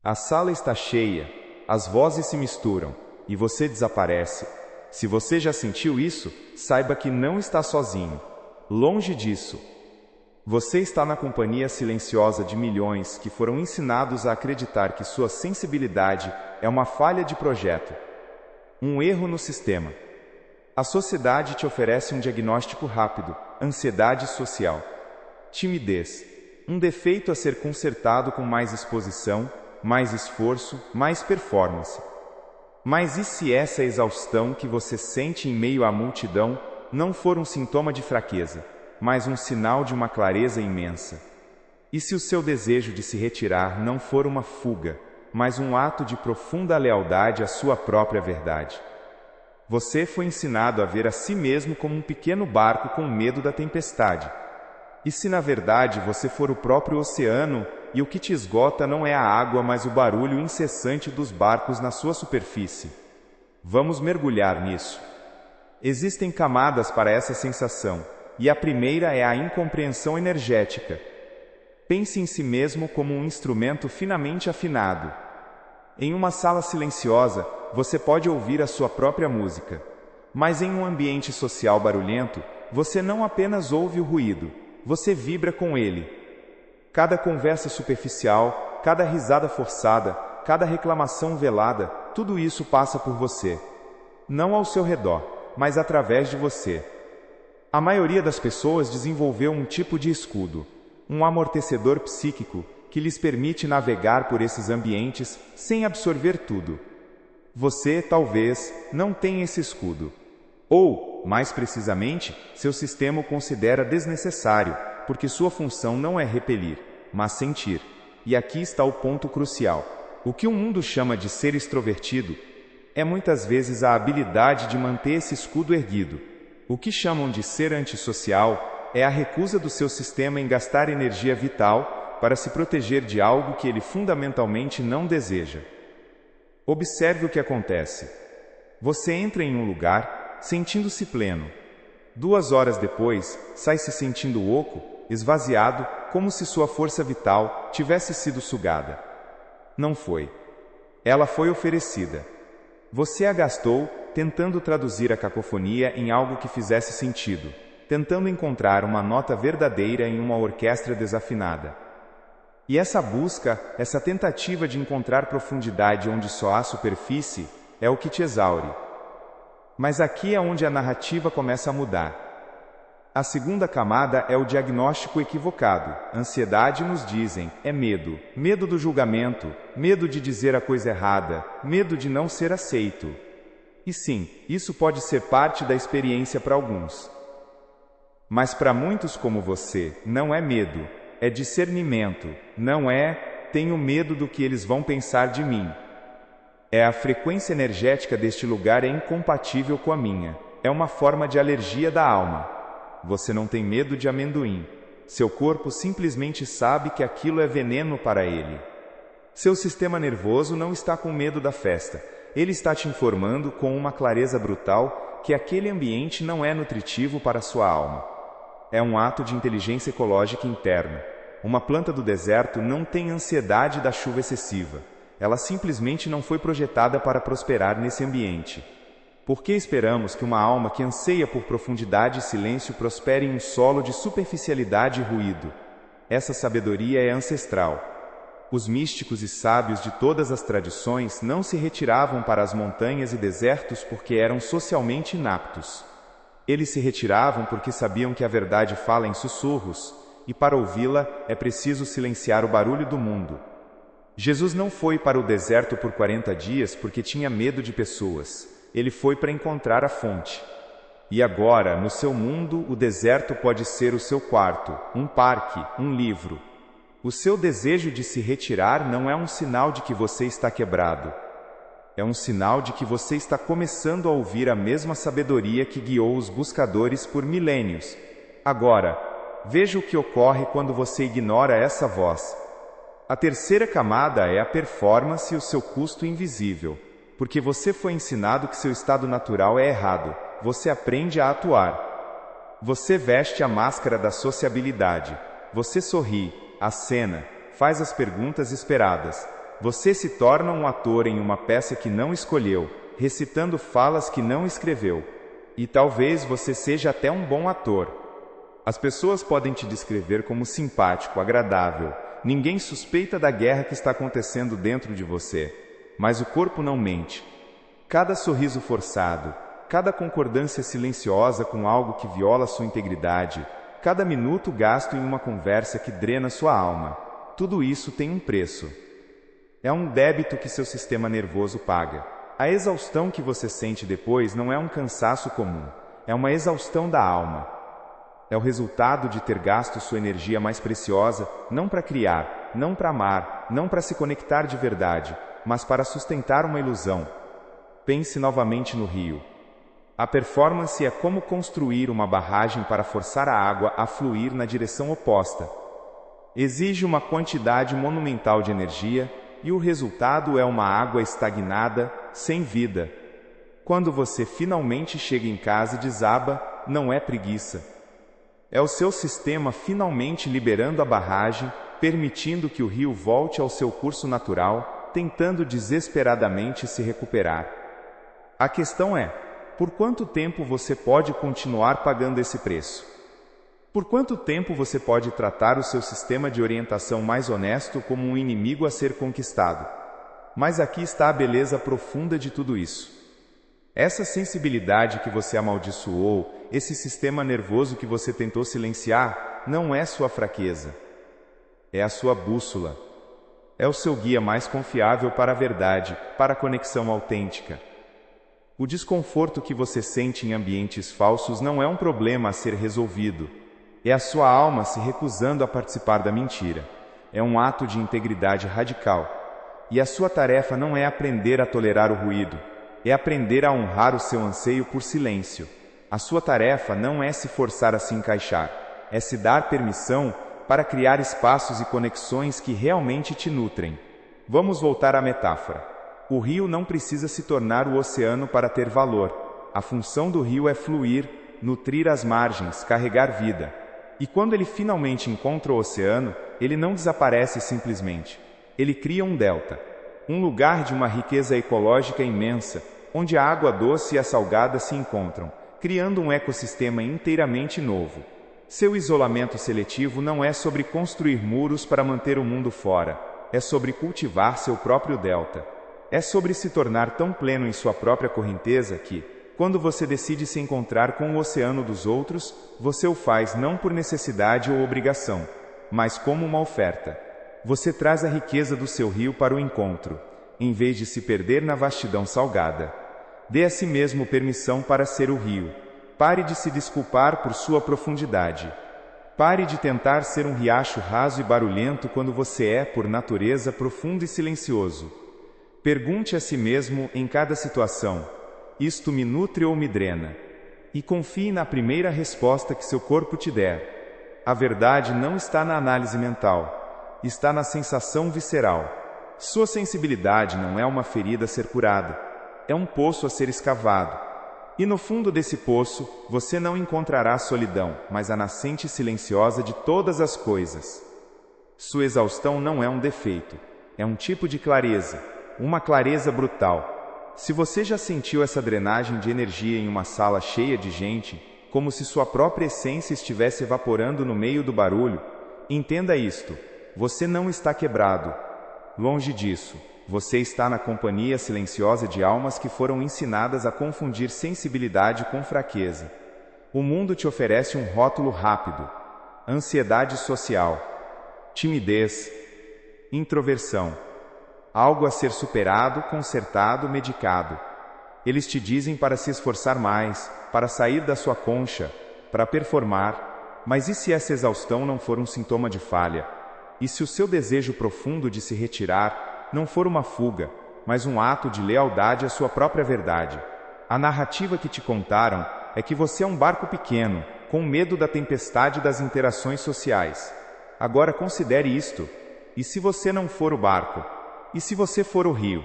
A sala está cheia, as vozes se misturam, e você desaparece. Se você já sentiu isso, saiba que não está sozinho. Longe disso. Você está na companhia silenciosa de milhões que foram ensinados a acreditar que sua sensibilidade é uma falha de projeto, um erro no sistema. A sociedade te oferece um diagnóstico rápido: ansiedade social, timidez, um defeito a ser consertado com mais exposição, mais esforço, mais performance. Mas e se essa exaustão que você sente em meio à multidão não for um sintoma de fraqueza, mas um sinal de uma clareza imensa? E se o seu desejo de se retirar não for uma fuga, mas um ato de profunda lealdade à sua própria verdade? Você foi ensinado a ver a si mesmo como um pequeno barco com medo da tempestade. E se na verdade você for o próprio oceano, e o que te esgota não é a água, mas o barulho incessante dos barcos na sua superfície? Vamos mergulhar nisso. Existem camadas para essa sensação, e a primeira é a incompreensão energética. Pense em si mesmo como um instrumento finamente afinado. Em uma sala silenciosa, você pode ouvir a sua própria música. Mas em um ambiente social barulhento, você não apenas ouve o ruído, você vibra com ele. Cada conversa superficial, cada risada forçada, cada reclamação velada, tudo isso passa por você. Não ao seu redor, mas através de você. A maioria das pessoas desenvolveu um tipo de escudo, um amortecedor psíquico, que lhes permite navegar por esses ambientes sem absorver tudo. Você, talvez, não tenha esse escudo. Ou, mais precisamente, seu sistema o considera desnecessário, porque sua função não é repelir, mas sentir. E aqui está o ponto crucial. O que o mundo chama de ser extrovertido é muitas vezes a habilidade de manter esse escudo erguido. O que chamam de ser antissocial é a recusa do seu sistema em gastar energia vital para se proteger de algo que ele fundamentalmente não deseja. Observe o que acontece. Você entra em um lugar, sentindo-se pleno. 2 horas depois, sai se sentindo oco, esvaziado, como se sua força vital tivesse sido sugada. Não foi. Ela foi oferecida. Você a gastou, tentando traduzir a cacofonia em algo que fizesse sentido, tentando encontrar uma nota verdadeira em uma orquestra desafinada. E essa busca, essa tentativa de encontrar profundidade onde só há superfície, é o que te exaure. Mas aqui é onde a narrativa começa a mudar. A segunda camada é o diagnóstico equivocado. Ansiedade, nos dizem, é medo. Medo do julgamento, medo de dizer a coisa errada, medo de não ser aceito. E sim, isso pode ser parte da experiência para alguns. Mas para muitos como você, não é medo, é discernimento, não é, tenho medo do que eles vão pensar de mim. É a frequência energética deste lugar é incompatível com a minha. É uma forma de alergia da alma. Você não tem medo de amendoim. Seu corpo simplesmente sabe que aquilo é veneno para ele. Seu sistema nervoso não está com medo da festa. Ele está te informando com uma clareza brutal que aquele ambiente não é nutritivo para sua alma. É um ato de inteligência ecológica interna. Uma planta do deserto não tem ansiedade da chuva excessiva. Ela simplesmente não foi projetada para prosperar nesse ambiente. Por que esperamos que uma alma que anseia por profundidade e silêncio prospere em um solo de superficialidade e ruído? Essa sabedoria é ancestral. Os místicos e sábios de todas as tradições não se retiravam para as montanhas e desertos porque eram socialmente inaptos. Eles se retiravam porque sabiam que a verdade fala em sussurros, e para ouvi-la é preciso silenciar o barulho do mundo. Jesus não foi para o deserto por 40 dias porque tinha medo de pessoas. Ele foi para encontrar a fonte. E agora, no seu mundo, o deserto pode ser o seu quarto, um parque, um livro. O seu desejo de se retirar não é um sinal de que você está quebrado. É um sinal de que você está começando a ouvir a mesma sabedoria que guiou os buscadores por milênios. Agora, veja o que ocorre quando você ignora essa voz. A terceira camada é a performance e o seu custo invisível. Porque você foi ensinado que seu estado natural é errado, você aprende a atuar. Você veste a máscara da sociabilidade. Você sorri, acena, faz as perguntas esperadas. Você se torna um ator em uma peça que não escolheu, recitando falas que não escreveu. E talvez você seja até um bom ator. As pessoas podem te descrever como simpático, agradável. Ninguém suspeita da guerra que está acontecendo dentro de você. Mas o corpo não mente. Cada sorriso forçado, cada concordância silenciosa com algo que viola sua integridade, cada minuto gasto em uma conversa que drena sua alma, tudo isso tem um preço. É um débito que seu sistema nervoso paga. A exaustão que você sente depois não é um cansaço comum, é uma exaustão da alma. É o resultado de ter gasto sua energia mais preciosa, não para criar, não para amar, não para se conectar de verdade, mas para sustentar uma ilusão. Pense novamente no rio. A performance é como construir uma barragem para forçar a água a fluir na direção oposta. Exige uma quantidade monumental de energia, e o resultado é uma água estagnada, sem vida. Quando você finalmente chega em casa e desaba, não é preguiça. É o seu sistema finalmente liberando a barragem, permitindo que o rio volte ao seu curso natural, tentando desesperadamente se recuperar. A questão é, por quanto tempo você pode continuar pagando esse preço? Por quanto tempo você pode tratar o seu sistema de orientação mais honesto como um inimigo a ser conquistado? Mas aqui está a beleza profunda de tudo isso. Essa sensibilidade que você amaldiçoou, esse sistema nervoso que você tentou silenciar, não é sua fraqueza. É a sua bússola. É o seu guia mais confiável para a verdade, para a conexão autêntica. O desconforto que você sente em ambientes falsos não é um problema a ser resolvido. É a sua alma se recusando a participar da mentira. É um ato de integridade radical. E a sua tarefa não é aprender a tolerar o ruído. É aprender a honrar o seu anseio por silêncio. A sua tarefa não é se forçar a se encaixar. É se dar permissão para criar espaços e conexões que realmente te nutrem. Vamos voltar à metáfora. O rio não precisa se tornar o oceano para ter valor. A função do rio é fluir, nutrir as margens, carregar vida. E quando ele finalmente encontra o oceano, ele não desaparece simplesmente. Ele cria um delta, um lugar de uma riqueza ecológica imensa, onde a água doce e a salgada se encontram, criando um ecossistema inteiramente novo. Seu isolamento seletivo não é sobre construir muros para manter o mundo fora, é sobre cultivar seu próprio delta. É sobre se tornar tão pleno em sua própria correnteza que, quando você decide se encontrar com o oceano dos outros, você o faz não por necessidade ou obrigação, mas como uma oferta. Você traz a riqueza do seu rio para o encontro, em vez de se perder na vastidão salgada. Dê a si mesmo permissão para ser o rio. Pare de se desculpar por sua profundidade. Pare de tentar ser um riacho raso e barulhento quando você é, por natureza, profundo e silencioso. Pergunte a si mesmo, em cada situação, isto me nutre ou me drena? E confie na primeira resposta que seu corpo te der. A verdade não está na análise mental, está na sensação visceral. Sua sensibilidade não é uma ferida a ser curada, é um poço a ser escavado. E no fundo desse poço, você não encontrará a solidão, mas a nascente silenciosa de todas as coisas. Sua exaustão não é um defeito, é um tipo de clareza, uma clareza brutal. Se você já sentiu essa drenagem de energia em uma sala cheia de gente, como se sua própria essência estivesse evaporando no meio do barulho, entenda isto: você não está quebrado. Longe disso, você está na companhia silenciosa de almas que foram ensinadas a confundir sensibilidade com fraqueza. O mundo te oferece um rótulo rápido: ansiedade social, timidez, introversão. Algo a ser superado, consertado, medicado. Eles te dizem para se esforçar mais, para sair da sua concha, para performar. Mas e se essa exaustão não for um sintoma de falha? E se o seu desejo profundo de se retirar não for uma fuga, mas um ato de lealdade à sua própria verdade? A narrativa que te contaram é que você é um barco pequeno, com medo da tempestade das interações sociais. Agora considere isto. E se você não for o barco? E se você for o rio?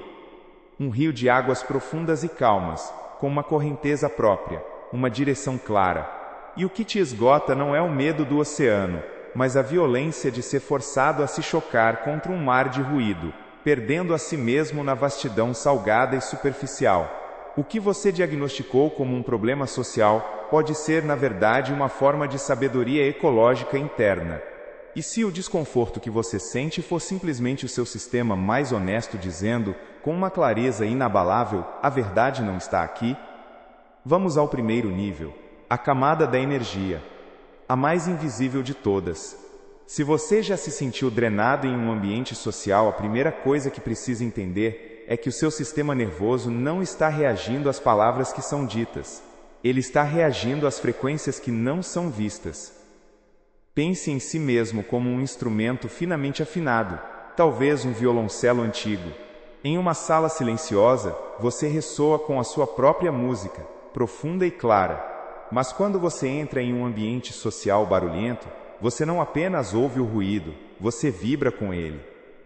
Um rio de águas profundas e calmas, com uma correnteza própria, uma direção clara. E o que te esgota não é o medo do oceano, mas a violência de ser forçado a se chocar contra um mar de ruído. perdendo a si mesmo na vastidão salgada e superficial. O que você diagnosticou como um problema social pode ser, na verdade, uma forma de sabedoria ecológica interna. E se o desconforto que você sente for simplesmente o seu sistema mais honesto dizendo, com uma clareza inabalável, a verdade não está aqui? Vamos ao primeiro nível, a camada da energia, a mais invisível de todas. Se você já se sentiu drenado em um ambiente social, a primeira coisa que precisa entender é que o seu sistema nervoso não está reagindo às palavras que são ditas. Ele está reagindo às frequências que não são vistas. Pense em si mesmo como um instrumento finamente afinado, talvez um violoncelo antigo. Em uma sala silenciosa, você ressoa com a sua própria música, profunda e clara. Mas quando você entra em um ambiente social barulhento, você não apenas ouve o ruído, você vibra com ele.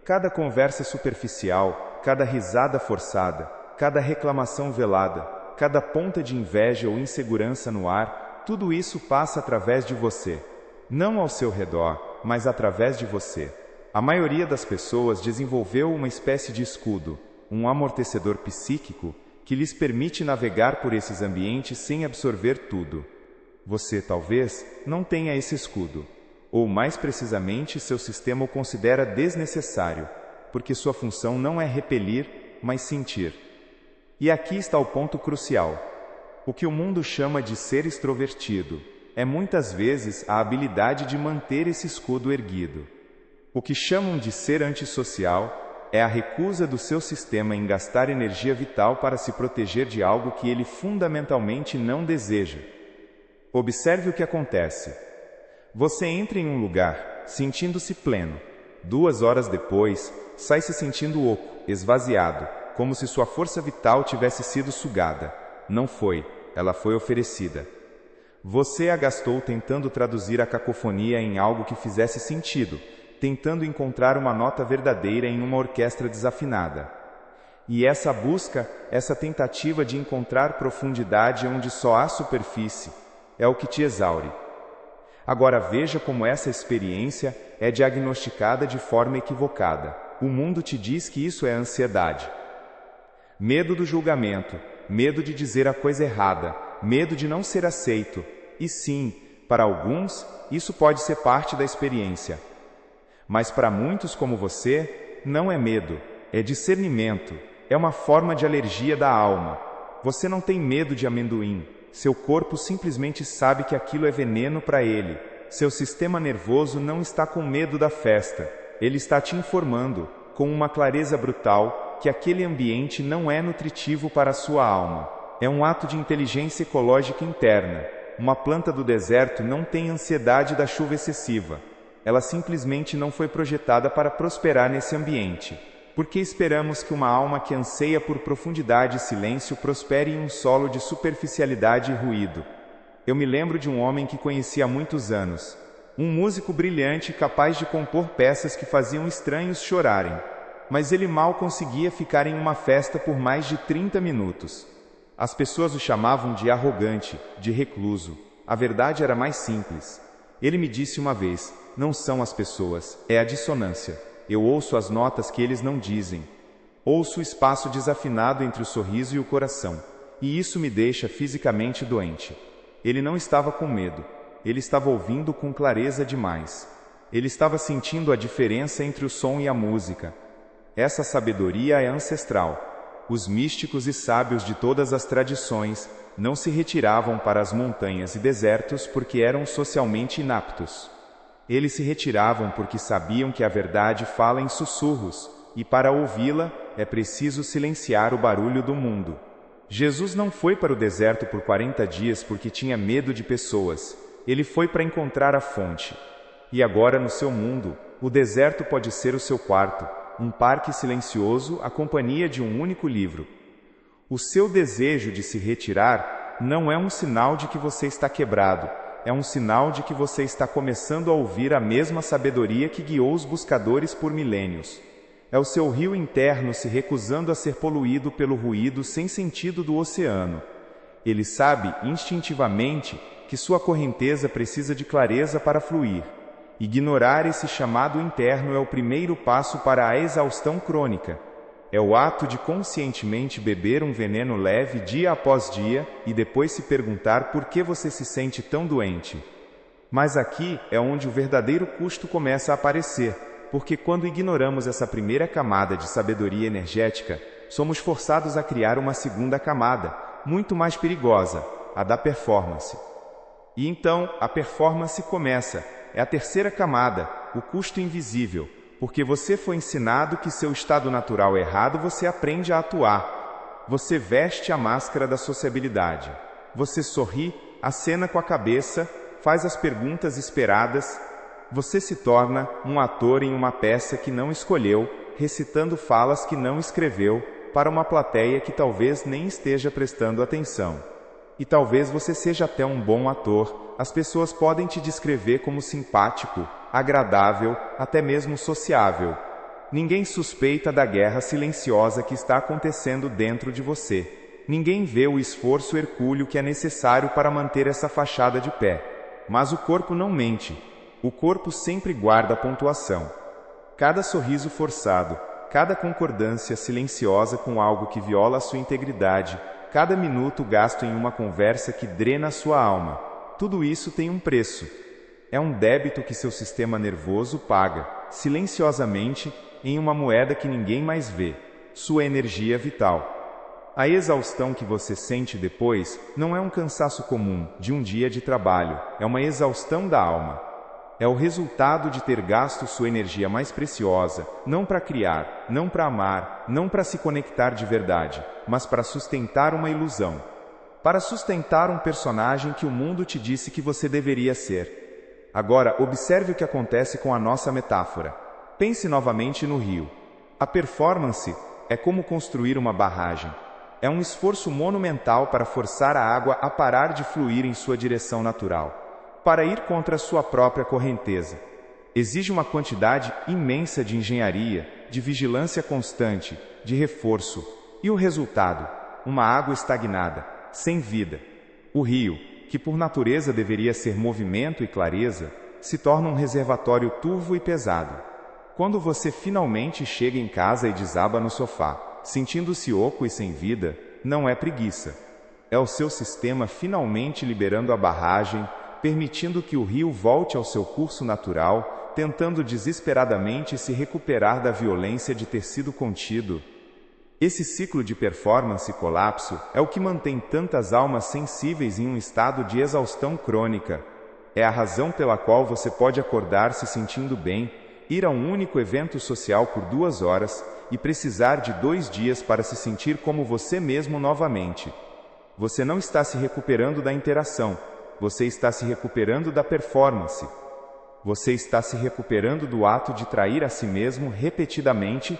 Cada conversa superficial, cada risada forçada, cada reclamação velada, cada ponta de inveja ou insegurança no ar, tudo isso passa através de você. Não ao seu redor, mas através de você. A maioria das pessoas desenvolveu uma espécie de escudo, um amortecedor psíquico, que lhes permite navegar por esses ambientes sem absorver tudo. Você, talvez, não tenha esse escudo. Ou, mais precisamente, seu sistema o considera desnecessário, porque sua função não é repelir, mas sentir. E aqui está o ponto crucial. O que o mundo chama de ser extrovertido é muitas vezes a habilidade de manter esse escudo erguido. O que chamam de ser antissocial é a recusa do seu sistema em gastar energia vital para se proteger de algo que ele fundamentalmente não deseja. Observe o que acontece. Você entra em um lugar, sentindo-se pleno. 2 horas depois, sai se sentindo oco, esvaziado, como se sua força vital tivesse sido sugada. Não foi, ela foi oferecida. Você a gastou tentando traduzir a cacofonia em algo que fizesse sentido, tentando encontrar uma nota verdadeira em uma orquestra desafinada. E essa busca, essa tentativa de encontrar profundidade onde só há superfície, é o que te exaure. Agora veja como essa experiência é diagnosticada de forma equivocada. O mundo te diz que isso é ansiedade. Medo do julgamento, medo de dizer a coisa errada, medo de não ser aceito. E sim, para alguns, isso pode ser parte da experiência. Mas para muitos como você, não é medo, é discernimento, é uma forma de alergia da alma. Você não tem medo de amendoim, seu corpo simplesmente sabe que aquilo é veneno para ele. Seu sistema nervoso não está com medo da festa, ele está te informando, com uma clareza brutal, que aquele ambiente não é nutritivo para a sua alma. É um ato de inteligência ecológica interna. Uma planta do deserto não tem ansiedade da chuva excessiva. Ela simplesmente não foi projetada para prosperar nesse ambiente. Por que esperamos que uma alma que anseia por profundidade e silêncio prospere em um solo de superficialidade e ruído? Eu me lembro de um homem que conheci há muitos anos. Um músico brilhante capaz de compor peças que faziam estranhos chorarem. Mas ele mal conseguia ficar em uma festa por mais de 30 minutos. As pessoas o chamavam de arrogante, de recluso. A verdade era mais simples. Ele me disse uma vez, não são as pessoas, é a dissonância. Eu ouço as notas que eles não dizem. Ouço o espaço desafinado entre o sorriso e o coração. E isso me deixa fisicamente doente. Ele não estava com medo. Ele estava ouvindo com clareza demais. Ele estava sentindo a diferença entre o som e a música. Essa sabedoria é ancestral. Os místicos e sábios de todas as tradições não se retiravam para as montanhas e desertos porque eram socialmente inaptos. Eles se retiravam porque sabiam que a verdade fala em sussurros, e para ouvi-la é preciso silenciar o barulho do mundo. Jesus não foi para o deserto por 40 dias porque tinha medo de pessoas. Ele foi para encontrar a fonte. E agora no seu mundo, o deserto pode ser o seu quarto, um parque silencioso, a companhia de um único livro. O seu desejo de se retirar não é um sinal de que você está quebrado, é um sinal de que você está começando a ouvir a mesma sabedoria que guiou os buscadores por milênios. É o seu rio interno se recusando a ser poluído pelo ruído sem sentido do oceano. Ele sabe, instintivamente, que sua correnteza precisa de clareza para fluir. Ignorar esse chamado interno é o primeiro passo para a exaustão crônica. É o ato de conscientemente beber um veneno leve dia após dia e depois se perguntar por que você se sente tão doente. Mas aqui é onde o verdadeiro custo começa a aparecer, porque quando ignoramos essa primeira camada de sabedoria energética, somos forçados a criar uma segunda camada, muito mais perigosa, a da performance. E então, a performance começa, é a terceira camada, o custo invisível, porque você foi ensinado que seu estado natural errado você aprende a atuar. Você veste a máscara da sociabilidade. Você sorri, acena com a cabeça, faz as perguntas esperadas. Você se torna um ator em uma peça que não escolheu, recitando falas que não escreveu, para uma plateia que talvez nem esteja prestando atenção. E talvez você seja até um bom ator, as pessoas podem te descrever como simpático, agradável, até mesmo sociável. Ninguém suspeita da guerra silenciosa que está acontecendo dentro de você. Ninguém vê o esforço hercúleo que é necessário para manter essa fachada de pé. Mas o corpo não mente. O corpo sempre guarda a pontuação. Cada sorriso forçado, cada concordância silenciosa com algo que viola a sua integridade, cada minuto gasto em uma conversa que drena a sua alma, tudo isso tem um preço. É um débito que seu sistema nervoso paga, silenciosamente, em uma moeda que ninguém mais vê, sua energia vital. A exaustão que você sente depois não é um cansaço comum de um dia de trabalho, é uma exaustão da alma. É o resultado de ter gasto sua energia mais preciosa, não para criar, não para amar, não para se conectar de verdade, mas para sustentar uma ilusão. Para sustentar um personagem que o mundo te disse que você deveria ser. Agora, observe o que acontece com a nossa metáfora. Pense novamente no rio. A performance é como construir uma barragem. É um esforço monumental para forçar a água a parar de fluir em sua direção natural, para ir contra a sua própria correnteza. Exige uma quantidade imensa de engenharia, de vigilância constante, de reforço. E o resultado? Uma água estagnada, sem vida. O rio, que por natureza deveria ser movimento e clareza, se torna um reservatório turvo e pesado. Quando você finalmente chega em casa e desaba no sofá, sentindo-se oco e sem vida, não é preguiça. É o seu sistema finalmente liberando a barragem, permitindo que o rio volte ao seu curso natural, tentando desesperadamente se recuperar da violência de ter sido contido. Esse ciclo de performance e colapso é o que mantém tantas almas sensíveis em um estado de exaustão crônica. É a razão pela qual você pode acordar se sentindo bem, ir a um único evento social por 2 horas e precisar de 2 dias para se sentir como você mesmo novamente. Você não está se recuperando da interação. Você está se recuperando da performance. Você está se recuperando do ato de trair a si mesmo repetidamente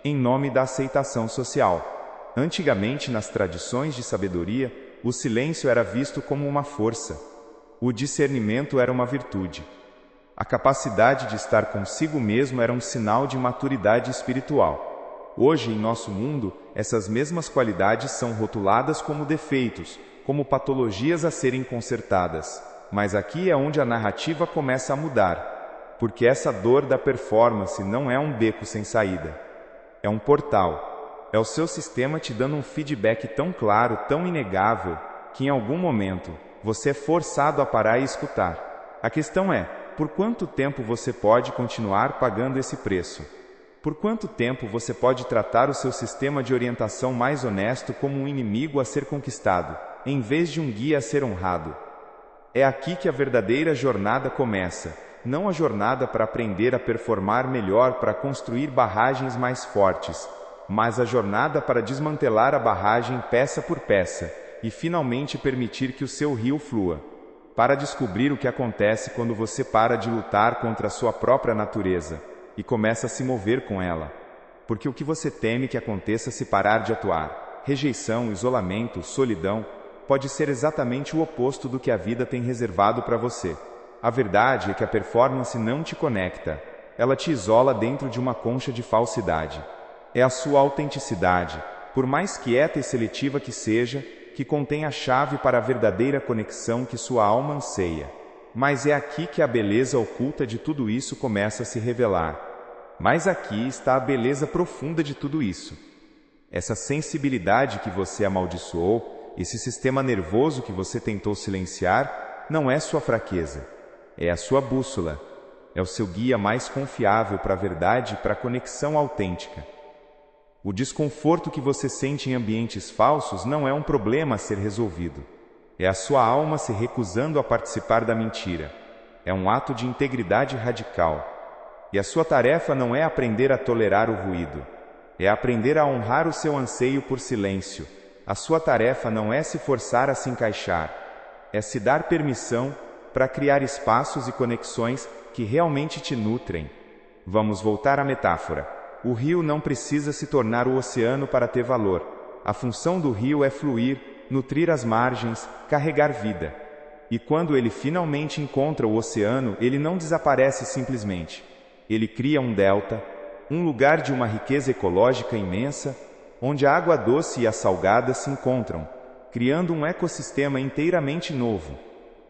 em nome da aceitação social. Antigamente, nas tradições de sabedoria, o silêncio era visto como uma força. O discernimento era uma virtude. A capacidade de estar consigo mesmo era um sinal de maturidade espiritual. Hoje, em nosso mundo, essas mesmas qualidades são rotuladas como defeitos, como patologias a serem consertadas. Mas aqui é onde a narrativa começa a mudar, porque essa dor da performance não é um beco sem saída. É um portal. É o seu sistema te dando um feedback tão claro, tão inegável, que em algum momento você é forçado a parar e escutar. A questão é, por quanto tempo você pode continuar pagando esse preço? Por quanto tempo você pode tratar o seu sistema de orientação mais honesto como um inimigo a ser conquistado, em vez de um guia a ser honrado? É aqui que a verdadeira jornada começa, não a jornada para aprender a performar melhor para construir barragens mais fortes, mas a jornada para desmantelar a barragem peça por peça e finalmente permitir que o seu rio flua. Para descobrir o que acontece quando você para de lutar contra a sua própria natureza e começa a se mover com ela. Porque o que você teme que aconteça se parar de atuar, rejeição, isolamento, solidão, pode ser exatamente o oposto do que a vida tem reservado para você. A verdade é que a performance não te conecta. Ela te isola dentro de uma concha de falsidade. É a sua autenticidade, por mais quieta e seletiva que seja, que contém a chave para a verdadeira conexão que sua alma anseia. mas é aqui que a beleza oculta de tudo isso começa a se revelar. Mas aqui está a beleza profunda de tudo isso. Essa sensibilidade que você amaldiçoou, esse sistema nervoso que você tentou silenciar, não é sua fraqueza. É a sua bússola. É o seu guia mais confiável para a verdade e para a conexão autêntica. O desconforto que você sente em ambientes falsos não é um problema a ser resolvido. É a sua alma se recusando a participar da mentira. É um ato de integridade radical. E a sua tarefa não é aprender a tolerar o ruído. É aprender a honrar o seu anseio por silêncio. A sua tarefa não é se forçar a se encaixar. É se dar permissão para criar espaços e conexões que realmente te nutrem. Vamos voltar à metáfora. O rio não precisa se tornar o oceano para ter valor. A função do rio é fluir, nutrir as margens, carregar vida. E quando ele finalmente encontra o oceano, ele não desaparece simplesmente. Ele cria um delta, um lugar de uma riqueza ecológica imensa, onde a água doce e a salgada se encontram, criando um ecossistema inteiramente novo.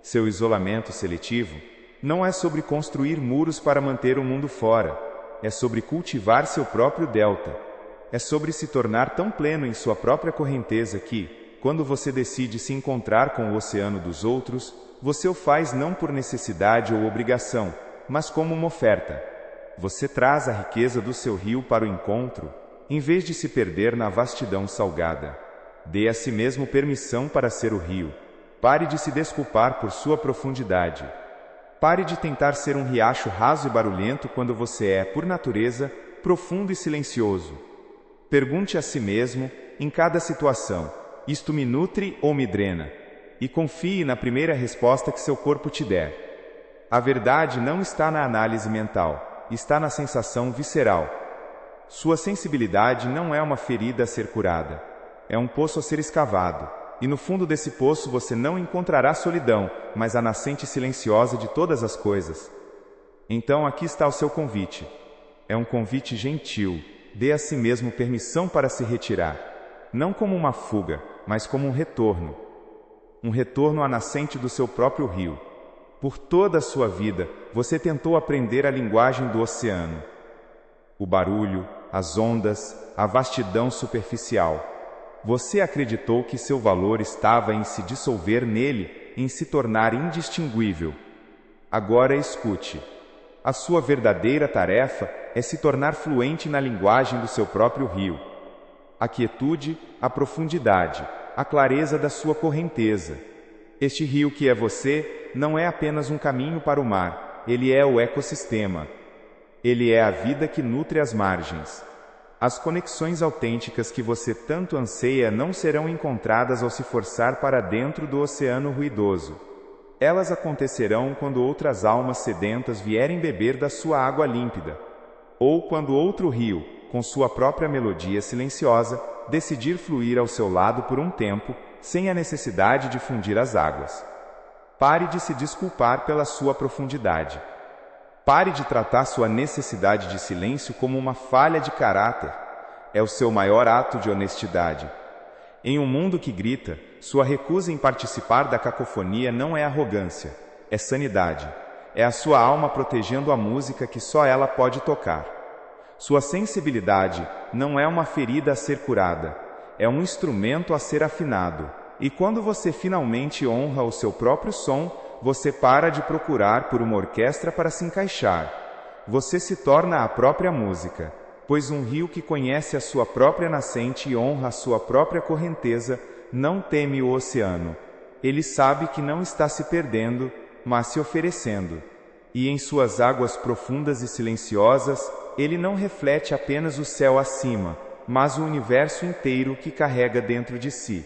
Seu isolamento seletivo não é sobre construir muros para manter o mundo fora, é sobre cultivar seu próprio delta. É sobre se tornar tão pleno em sua própria correnteza que, quando você decide se encontrar com o oceano dos outros, você o faz não por necessidade ou obrigação, mas como uma oferta. Você traz a riqueza do seu rio para o encontro, em vez de se perder na vastidão salgada. Dê a si mesmo permissão para ser o rio. Pare de se desculpar por sua profundidade. Pare de tentar ser um riacho raso e barulhento quando você é, por natureza, profundo e silencioso. Pergunte a si mesmo, em cada situação, isto me nutre ou me drena? E confie na primeira resposta que seu corpo te der. A verdade não está na análise mental, está na sensação visceral. Sua sensibilidade não é uma ferida a ser curada, é um poço a ser escavado. E no fundo desse poço você não encontrará solidão, mas a nascente silenciosa de todas as coisas. Então aqui está o seu convite. É um convite gentil. Dê a si mesmo permissão para se retirar. Não como uma fuga, mas como um retorno. Um retorno à nascente do seu próprio rio. Por toda a sua vida, você tentou aprender a linguagem do oceano. O barulho, as ondas, a vastidão superficial. Você acreditou que seu valor estava em se dissolver nele, em se tornar indistinguível. Agora escute. A sua verdadeira tarefa é se tornar fluente na linguagem do seu próprio rio. A quietude, a profundidade, a clareza da sua correnteza. Este rio que é você, não é apenas um caminho para o mar, ele é o ecossistema. Ele é a vida que nutre as margens. As conexões autênticas que você tanto anseia não serão encontradas ao se forçar para dentro do oceano ruidoso. Elas acontecerão quando outras almas sedentas vierem beber da sua água límpida. Ou quando outro rio, com sua própria melodia silenciosa, decidir fluir ao seu lado por um tempo, sem a necessidade de fundir as águas. Pare de se desculpar pela sua profundidade. Pare de tratar sua necessidade de silêncio como uma falha de caráter. É o seu maior ato de honestidade. Em um mundo que grita, sua recusa em participar da cacofonia não é arrogância, é sanidade. É a sua alma protegendo a música que só ela pode tocar. Sua sensibilidade não é uma ferida a ser curada, é um instrumento a ser afinado. E quando você finalmente honra o seu próprio som, você para de procurar por uma orquestra para se encaixar. Você se torna a própria música, pois um rio que conhece a sua própria nascente e honra a sua própria correnteza, não teme o oceano. Ele sabe que não está se perdendo, mas se oferecendo. E em suas águas profundas e silenciosas, ele não reflete apenas o céu acima, mas o universo inteiro que carrega dentro de si.